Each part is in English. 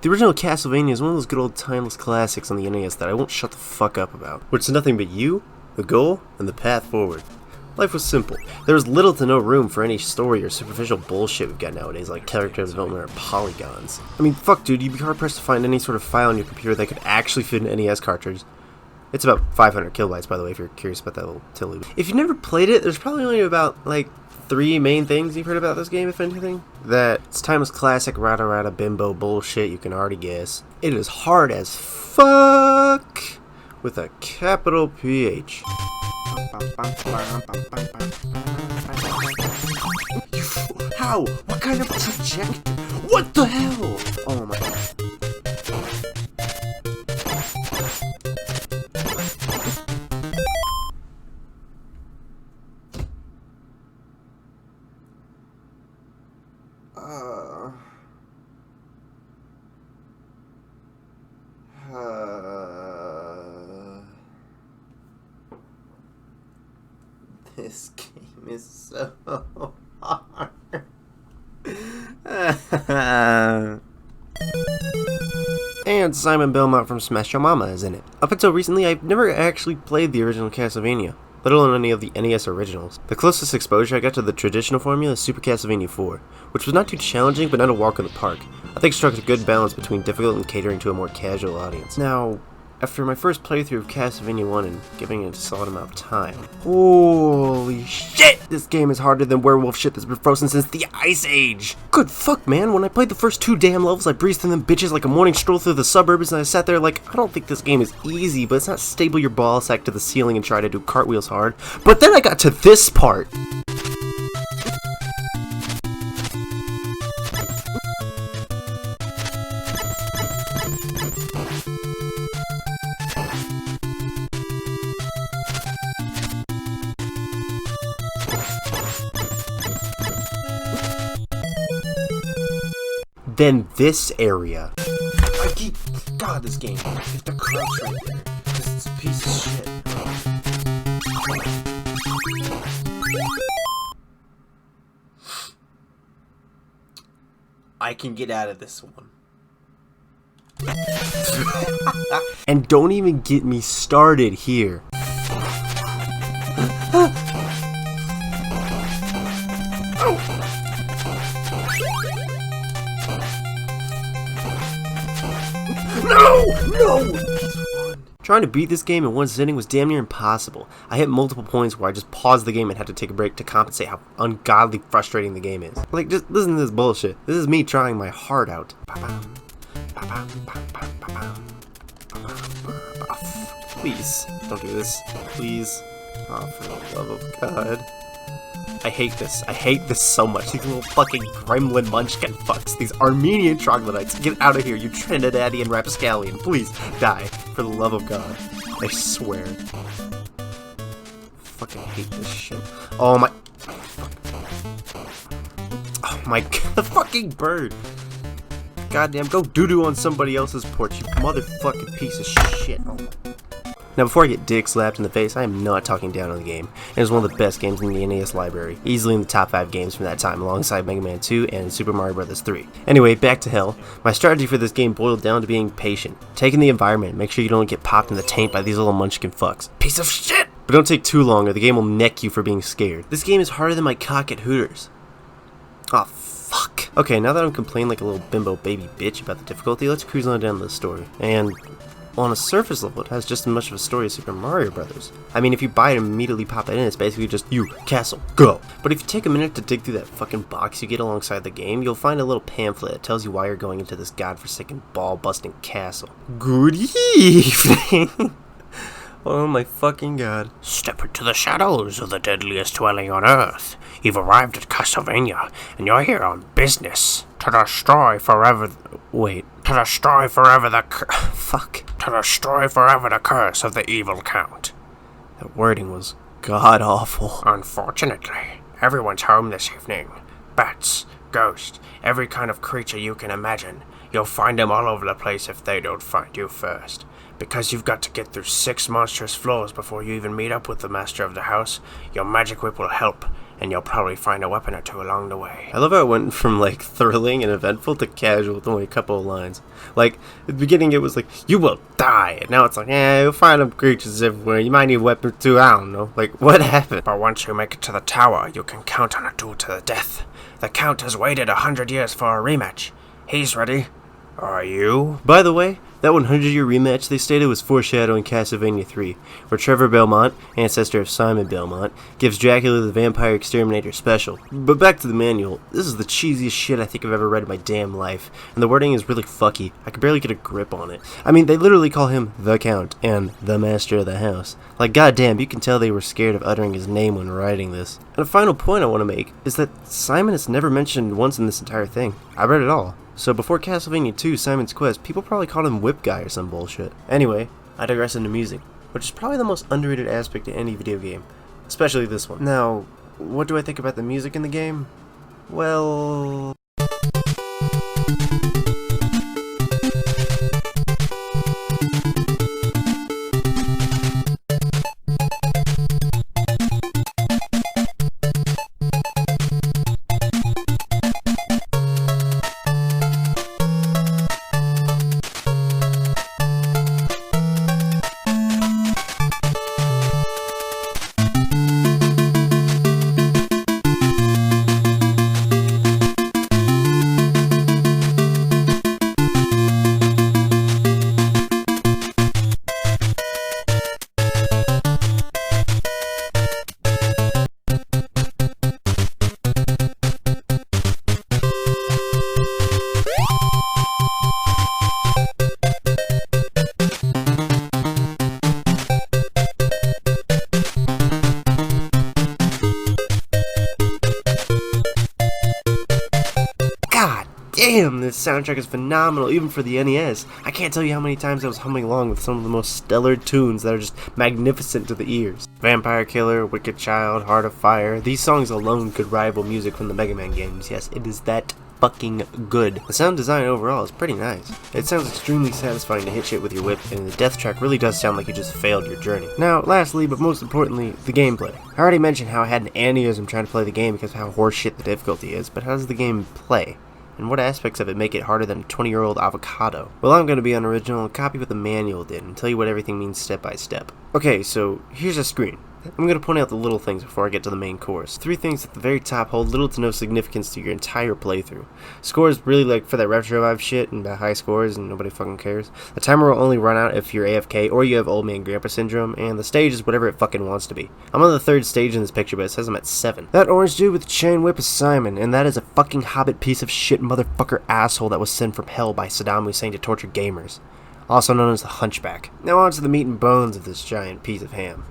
The original Castlevania is one of those good old timeless classics on the NES that I won't shut the fuck up about. Which is nothing but you, the goal, and the path forward. Life was simple. There was little to no room for any story or superficial bullshit we've got nowadays like character development or polygons. I mean, fuck dude, you'd be hard pressed to find any sort of file on your computer that could actually fit an NES cartridge. It's about 500 kilobytes, by the way, if you're curious about that little tilly. If you've never played it, there's probably only about, like, 3 main things you've heard about this game, if anything. That it's timeless classic rada bimbo bullshit, you can already guess. It is hard as fuck with a capital PH. How? What kind of trajectory? What the hell? Oh my god. This game is so hard. And Simon Belmont from Smash Your Mama is in it. Up until recently, I've never actually played the original Castlevania, let alone any of the NES originals. The closest exposure I got to the traditional formula is Super Castlevania 4, which was not too challenging but not a walk in the park. I think it struck a good balance between difficult and catering to a more casual audience. Now, after my first playthrough of Castlevania 1 and giving it a solid amount of time, holy shit! This game is harder than werewolf shit that's been frozen since the Ice Age! Good fuck, man, when I played the first 2 damn levels, I breezed through them bitches like a morning stroll through the suburbs, and I sat there like, I don't think this game is easy, but it's not stable your ball sack to the ceiling and try to do cartwheels hard. But then I got to this part! Then this area. God, this game. You have to crouch right there. This is a piece of shit. I can get out of this one. And don't even get me started here. No! Trying to beat this game in one sitting was damn near impossible. I hit multiple points where I just paused the game and had to take a break to compensate how ungodly frustrating the game is. Like, just listen to this bullshit. This is me trying my heart out. Please, don't do this. Please. Oh, for the love of God. I hate this. I hate this so much. These little fucking gremlin munchkin fucks. These Armenian troglodytes. Get out of here, you Trinidadian rapscallion. Please, die. For the love of God. I swear. Fucking hate this shit. Oh my... Oh my God. The fucking bird. Goddamn, go doo-doo on somebody else's porch, you motherfucking piece of shit. Oh my... Now, before I get dick slapped in the face, I am not talking down on the game. It is one of the best games in the NES library, easily in the top 5 games from that time, alongside Mega Man 2 and Super Mario Bros. 3. Anyway, back to hell. My strategy for this game boiled down to being patient. Take in the environment, make sure you don't get popped in the taint by these little munchkin fucks. Piece of shit! But don't take too long or the game will neck you for being scared. This game is harder than my cock at Hooters. Aw, fuck. Okay, now that I'm complaining like a little bimbo baby bitch about the difficulty, let's cruise on down to the story. And... well, on a surface level, it has just as much of a story as Super Mario Bros. I mean, if you buy it and immediately pop it in, it's basically just, you, castle, go! But if you take a minute to dig through that fucking box you get alongside the game, you'll find a little pamphlet that tells you why you're going into this godforsaken ball-busting castle. Good evening! Oh my fucking god. Step into the shadows of the deadliest dwelling on Earth. You've arrived at Castlevania, and you're here on business. To destroy forever... Wait. To destroy forever the Fuck. To destroy forever the curse of the evil count. That wording was god-awful. Unfortunately, everyone's home this evening. Bats, ghosts, every kind of creature you can imagine. You'll find them all over the place if they don't find you first. Because you've got to get through 6 monstrous floors before you even meet up with the master of the house, your magic whip will help, and you'll probably find a weapon or two along the way. I love how it went from like thrilling and eventful to casual with only a couple of lines. Like at the beginning it was like, you will die, and now it's like, you'll find them creatures everywhere, you might need a weapon or two, I don't know. Like, what happened? But once you make it to the tower, you can count on a duel to the death. The Count has waited 100 years for a rematch. He's ready. Are you? By the way, that 100-year rematch they stated was foreshadowing Castlevania 3, where Trevor Belmont, ancestor of Simon Belmont, gives Dracula the Vampire Exterminator special. But back to the manual, this is the cheesiest shit I think I've ever read in my damn life, and the wording is really fucky. I can barely get a grip on it. I mean, they literally call him the Count and the Master of the House. Like, goddamn, you can tell they were scared of uttering his name when writing this. And a final point I want to make is that Simon is never mentioned once in this entire thing. I read it all. So before Castlevania 2, Simon's Quest, people probably called him Whip Guy or some bullshit. Anyway, I digress into music, which is probably the most underrated aspect of any video game, especially this one. Now, what do I think about the music in the game? Well... Damn, this soundtrack is phenomenal, even for the NES. I can't tell you how many times I was humming along with some of the most stellar tunes that are just magnificent to the ears. Vampire Killer, Wicked Child, Heart of Fire, these songs alone could rival music from the Mega Man games. Yes, it is that fucking good. The sound design overall is pretty nice. It sounds extremely satisfying to hit shit with your whip, and the death track really does sound like you just failed your journey. Now, lastly, but most importantly, the gameplay. I already mentioned how I had an aneurysm trying to play the game because of how horseshit the difficulty is, but how does the game play? And what aspects of it make it harder than a 20-year-old avocado? Well, I'm going to be unoriginal and copy what the manual did and tell you what everything means step by step. Okay, so here's a screen. I'm going to point out the little things before I get to the main course. 3 things at the very top hold little to no significance to your entire playthrough. Scores really like for that retrovive shit and about high scores and nobody fucking cares. The timer will only run out if you're AFK or you have old man grandpa syndrome, and the stage is whatever it fucking wants to be. I'm on the 3rd stage in this picture, but it says I'm at 7. That orange dude with the chain whip is Simon, and that is a fucking hobbit piece of shit motherfucker asshole that was sent from hell by Saddam Hussein to torture gamers. Also known as the Hunchback. Now on to the meat and bones of this giant piece of ham.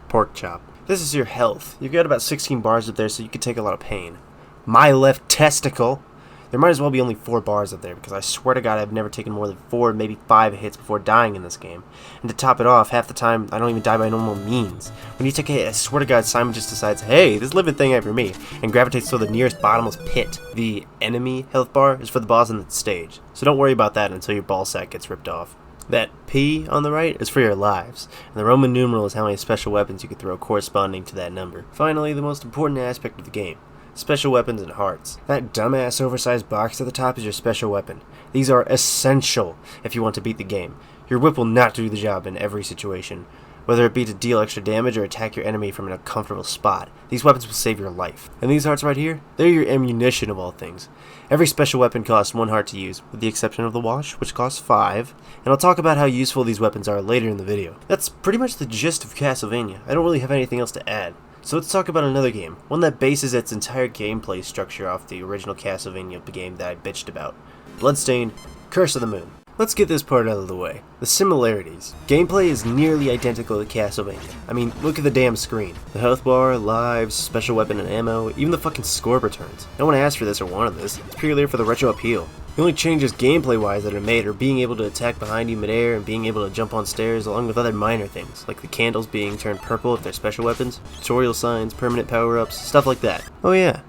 Pork chop. This is your health. You've got about 16 bars up there, so you can take a lot of pain. My left testicle. There might as well be only 4 bars up there, because I swear to God I've never taken more than 4, maybe 5 hits before dying in this game. And to top it off, half the time I don't even die by normal means. When you take a hit, I swear to God Simon just decides, hey, this living thing ain't for me, and gravitates to the nearest bottomless pit. The enemy health bar is for the boss on the stage, so don't worry about that until your ball sack gets ripped off. That P on the right is for your lives, and the Roman numeral is how many special weapons you can throw corresponding to that number. Finally, the most important aspect of the game. Special weapons and hearts. That dumbass oversized box at the top is your special weapon. These are essential if you want to beat the game. Your whip will not do the job in every situation, whether it be to deal extra damage or attack your enemy from an uncomfortable spot. These weapons will save your life. And these hearts right here, they're your ammunition of all things. Every special weapon costs 1 heart to use, with the exception of the wash, which costs 5, and I'll talk about how useful these weapons are later in the video. That's pretty much the gist of Castlevania. I don't really have anything else to add. So let's talk about another game, one that bases its entire gameplay structure off the original Castlevania game that I bitched about. Bloodstained, Curse of the Moon. Let's get this part out of the way. The similarities. Gameplay is nearly identical to Castlevania. I mean, look at the damn screen. The health bar, lives, special weapon and ammo, even the fucking score returns. No one asked for this or wanted this. It's purely there for the retro appeal. The only changes gameplay-wise that are made are being able to attack behind you midair and being able to jump on stairs, along with other minor things, like the candles being turned purple if they're special weapons, tutorial signs, permanent power-ups, stuff like that. Oh yeah,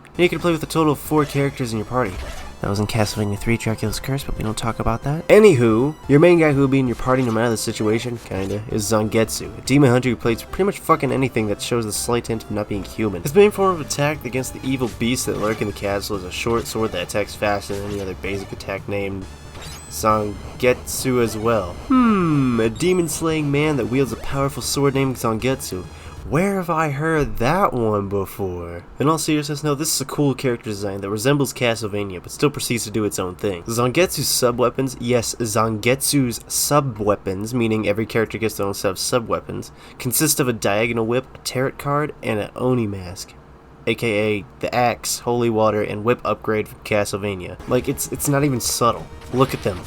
and you can play with a total of 4 characters in your party. That was in Castlevania 3, Dracula's Curse, but we don't talk about that. Anywho, your main guy who will be in your party no matter the situation, kinda, is Zangetsu, a demon hunter who plays pretty much fucking anything that shows the slight hint of not being human. His main form of attack against the evil beasts that lurk in the castle is a short sword that attacks faster than any other basic attack named Zangetsu as well. A demon-slaying man that wields a powerful sword named Zangetsu. Where have I heard that one before? In all seriousness, no, this is a cool character design that resembles Castlevania, but still proceeds to do its own thing. Zangetsu's sub-weapons, yes, Zangetsu's sub-weapons, meaning every character gets their own set of sub-weapons, consist of a diagonal whip, a tarot card, and an Oni mask. AKA the axe, holy water, and whip upgrade from Castlevania. Like, it's not even subtle. Look at them.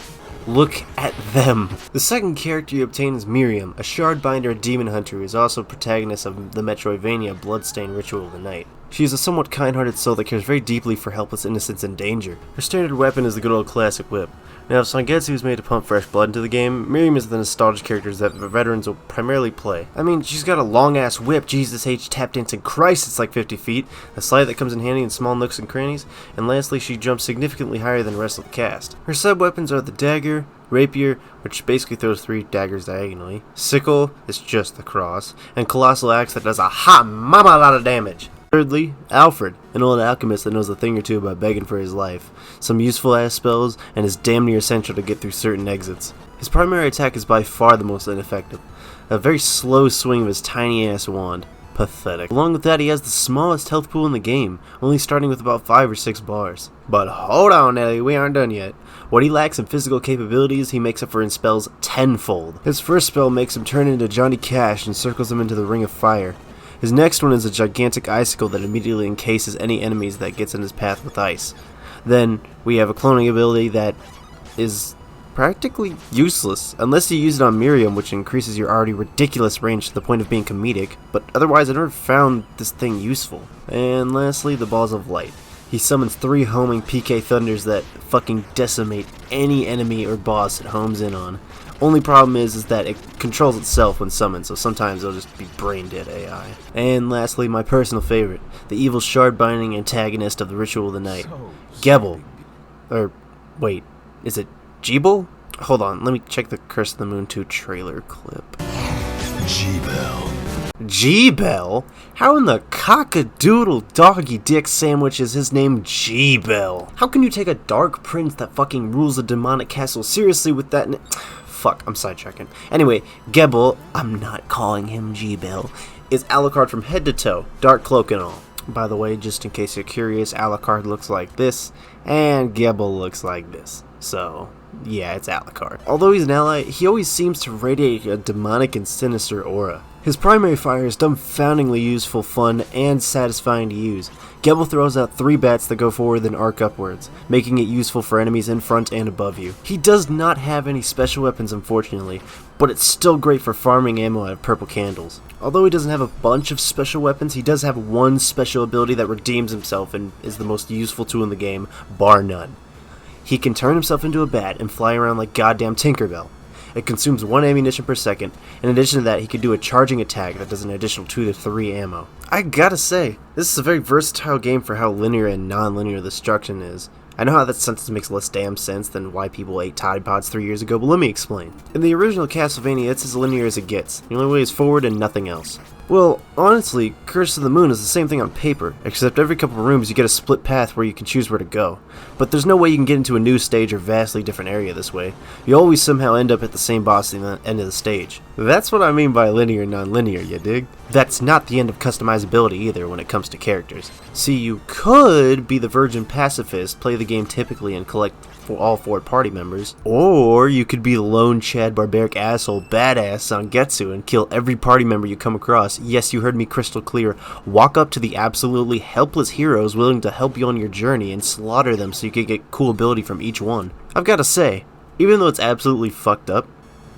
Look at them. The second character you obtain is Miriam, a shardbinder and demon hunter who is also protagonist of the Metroidvania Bloodstained Ritual of the Night. She is a somewhat kind-hearted soul that cares very deeply for helpless innocents in danger. Her standard weapon is the good old classic whip. Now, if Zangetsu is made to pump fresh blood into the game, Miriam is the nostalgia characters that veterans will primarily play. I mean, she's got a long-ass whip, Jesus H, tap dancing Christ, it's like 50 feet, a slide that comes in handy in small nooks and crannies, and lastly, she jumps significantly higher than the rest of the cast. Her sub-weapons are the dagger, rapier, which basically throws 3 daggers diagonally, sickle, is just the cross, and colossal axe that does a hot mama lot of damage. Thirdly, Alfred, an old alchemist that knows a thing or two about begging for his life, some useful ass spells, and is damn near essential to get through certain exits. His primary attack is by far the most ineffective, a very slow swing of his tiny ass wand. Pathetic. Along with that, he has the smallest health pool in the game, only starting with about 5 or 6 bars. But hold on, Ellie, we aren't done yet. What he lacks in physical capabilities, he makes up for in spells tenfold. His first spell makes him turn into Johnny Cash and circles him into the Ring of Fire. His next one is a gigantic icicle that immediately encases any enemies that gets in his path with ice. Then, we have a cloning ability that is practically useless, unless you use it on Miriam, which increases your already ridiculous range to the point of being comedic, but otherwise I never found this thing useful. And lastly, the Balls of Light. He summons 3 homing PK Thunders that fucking decimate any enemy or boss it homes in on. Only problem is that it controls itself when summoned, so sometimes it'll just be brain dead AI. And lastly, my personal favorite, the evil shard-binding antagonist of the Ritual of the Night, Gebel. Or, wait, is it Gebel? Hold on, let me check the Curse of the Moon 2 trailer clip. Gebel. Gebel? How in the cock-a-doodle doggy dick sandwich is his name Gebel? How can you take a dark prince that fucking rules a demonic castle seriously with that Fuck, I'm sidetracking. Anyway, Gebel, I'm not calling him Gebel, is Alucard from head to toe, dark cloak and all. By the way, just in case you're curious, Alucard looks like this, and Gebel looks like this. So, yeah, it's Alucard. Although he's an ally, he always seems to radiate a demonic and sinister aura. His primary fire is dumbfoundingly useful, fun, and satisfying to use. Gebel throws out 3 bats that go forward and arc upwards, making it useful for enemies in front and above you. He does not have any special weapons, unfortunately, but it's still great for farming ammo out of purple candles. Although he doesn't have a bunch of special weapons, he does have one special ability that redeems himself and is the most useful tool in the game, bar none. He can turn himself into a bat and fly around like goddamn Tinkerbell. It consumes 1 ammunition per second. In addition to that, he can do a charging attack that does an additional 2 to 3 ammo. I gotta say, this is a very versatile game for how linear and non-linear the destruction is. I know how that sentence makes less damn sense than why people ate Toddy Pods 3 years ago, but let me explain. In the original Castlevania, it's as linear as it gets. The only way is forward and nothing else. Well, honestly, Curse of the Moon is the same thing on paper, except every couple of rooms you get a split path where you can choose where to go. But there's no way you can get into a new stage or vastly different area this way. You always somehow end up at the same boss at the end of the stage. That's what I mean by linear and non-linear, you dig? That's not the end of customizability either when it comes to characters. See, you could be the virgin pacifist, play the game typically and collect for all 4 party members, or you could be the lone Chad barbaric asshole badass Zangetsu and kill every party member you come across. Yes, you heard me crystal clear. Walk up to the absolutely helpless heroes willing to help you on your journey and slaughter them so you can get cool ability from each one. I've gotta say, even though it's absolutely fucked up,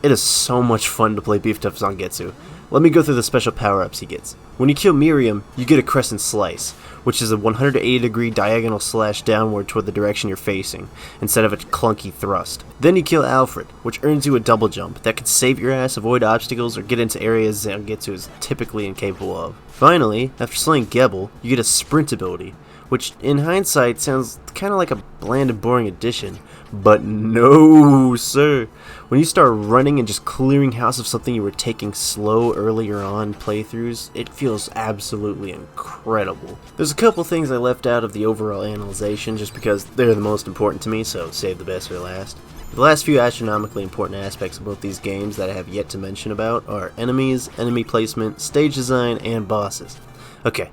it is so much fun to play Beefed Up Zangetsu. Let me go through the special power-ups he gets. When you kill Miriam, you get a Crescent Slice, which is a 180-degree diagonal slash downward toward the direction you're facing, instead of a clunky thrust. Then you kill Alfred, which earns you a double jump that can save your ass, avoid obstacles, or get into areas Zangetsu is typically incapable of. Finally, after slaying Gebel, you get a sprint ability, which in hindsight sounds kind of like a bland and boring addition. But no, sir. When you start running and just clearing house of something you were taking slow earlier on playthroughs, it feels absolutely incredible. There's a couple things I left out of the overall analyzation just because they're the most important to me, so save the best for last. The last few astronomically important aspects of both these games that I have yet to mention about are enemies, enemy placement, stage design, and bosses. Okay,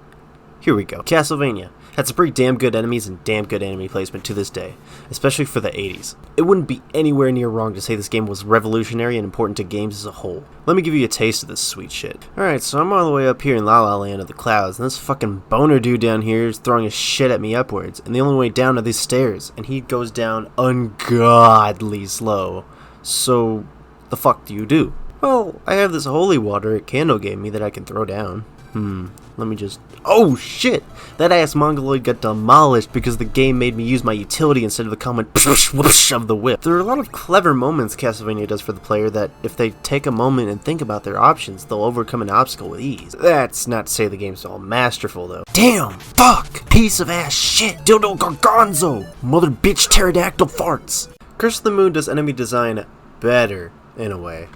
here we go. Castlevania had some pretty damn good enemies and damn good enemy placement to this day, especially for the 80s. It wouldn't be anywhere near wrong to say this game was revolutionary and important to games as a whole. Let me give you a taste of this sweet shit. Alright, so I'm all the way up here in La La Land of the clouds, and this fucking boner dude down here is throwing his shit at me upwards, and the only way down are these stairs, and he goes down ungodly slow. So, the fuck do you do? Well, I have this holy water Candle gave me that I can throw down. Let me just... Oh shit! That ass mongoloid got demolished because the game made me use my utility instead of the common whoosh of the whip. There are a lot of clever moments Castlevania does for the player that, if they take a moment and think about their options, they'll overcome an obstacle with ease. That's not to say the game's all masterful, though. Damn! Fuck! Piece of ass shit! Dildo gargonzo! Mother bitch pterodactyl farts! Curse of the Moon does enemy design better, in a way.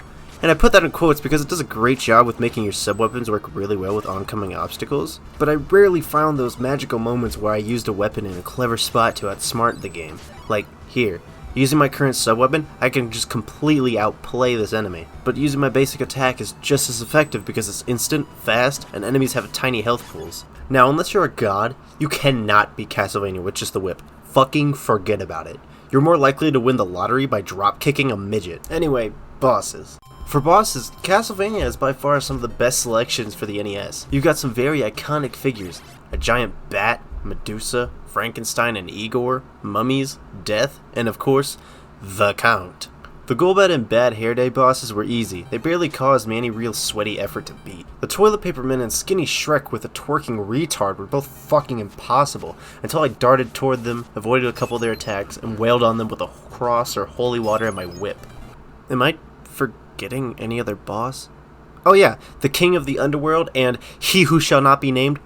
And I put that in quotes because it does a great job with making your sub-weapons work really well with oncoming obstacles, but I rarely found those magical moments where I used a weapon in a clever spot to outsmart the game. Like, here. Using my current sub-weapon, I can just completely outplay this enemy, but using my basic attack is just as effective because it's instant, fast, and enemies have tiny health pools. Now, unless you're a god, you cannot beat Castlevania with just the whip. Fucking forget about it. You're more likely to win the lottery by drop-kicking a midget. Anyway, bosses. For bosses, Castlevania is by far some of the best selections for the NES. You've got some very iconic figures. A giant bat, Medusa, Frankenstein and Igor, mummies, death, and of course, the Count. The Golbat and Bad Hair Day bosses were easy. They barely caused me any real sweaty effort to beat. The Toilet Paper Man and Skinny Shrek with a twerking retard were both fucking impossible until I darted toward them, avoided a couple of their attacks, and wailed on them with a cross or holy water in my whip. Am I forgetting any other boss? Oh yeah, the King of the Underworld and He Who Shall Not Be Named.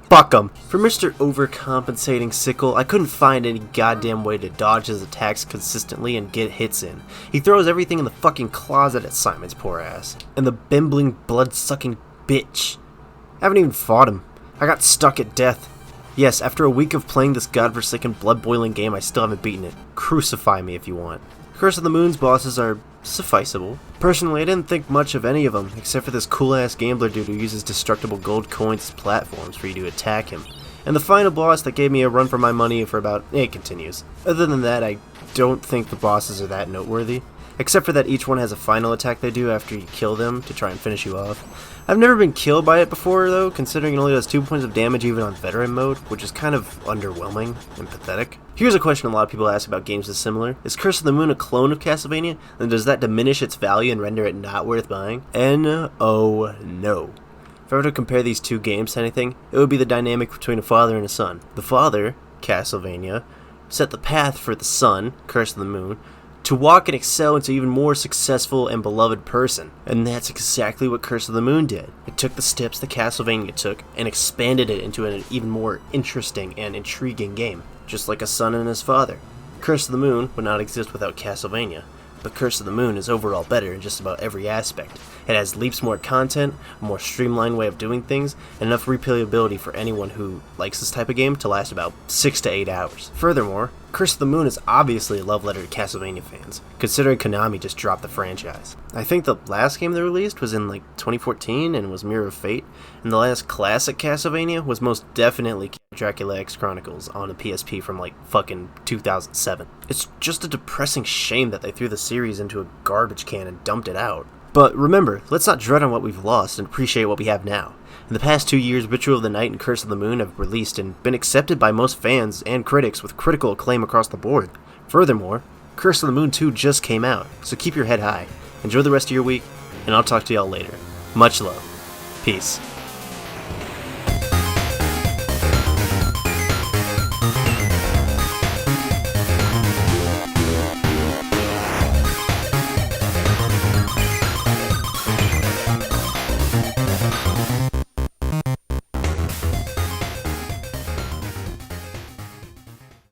Fuck 'em. For Mr. Overcompensating Sickle, I couldn't find any goddamn way to dodge his attacks consistently and get hits in. He throws everything in the fucking closet at Simon's poor ass. And the bimbling, blood-sucking bitch. I haven't even fought him. I got stuck at death. Yes, after a week of playing this godforsaken, blood-boiling game, I still haven't beaten it. Crucify me if you want. Curse of the Moon's bosses are sufficeable. Personally, I didn't think much of any of them, except for this cool-ass gambler dude who uses destructible gold coins as platforms for you to attack him. And the final boss that gave me a run for my money for about... It continues. Other than that, I don't think the bosses are that noteworthy. Except for that each one has a final attack they do after you kill them to try and finish you off. I've never been killed by it before though, considering it only does 2 points of damage even on veteran mode, which is kind of underwhelming and pathetic. Here's a question a lot of people ask about games that's similar. Is Curse of the Moon a clone of Castlevania, and does that diminish its value and render it not worth buying? N-O, no. If I were to compare these two games to anything, it would be the dynamic between a father and a son. The father, Castlevania, set the path for the son, Curse of the Moon, to walk and excel into even more successful and beloved person. And that's exactly what Curse of the Moon did. It took the steps that Castlevania took and expanded it into an even more interesting and intriguing game, just like a son and his father. Curse of the Moon would not exist without Castlevania, but Curse of the Moon is overall better in just about every aspect. It has leaps more content, a more streamlined way of doing things, and enough replayability for anyone who likes this type of game to last about 6 to 8 hours. Furthermore, Curse of the Moon is obviously a love letter to Castlevania fans, considering Konami just dropped the franchise. I think the last game they released was in 2014 and was Mirror of Fate, and the last classic Castlevania was most definitely Dracula X Chronicles on a PSP from fucking 2007. It's just a depressing shame that they threw the series into a garbage can and dumped it out. But remember, let's not dread on what we've lost and appreciate what we have now. In the past 2 years, Ritual of the Night and Curse of the Moon have released and been accepted by most fans and critics with critical acclaim across the board. Furthermore, Curse of the Moon 2 just came out, so keep your head high. Enjoy the rest of your week, and I'll talk to y'all later. Much love. Peace.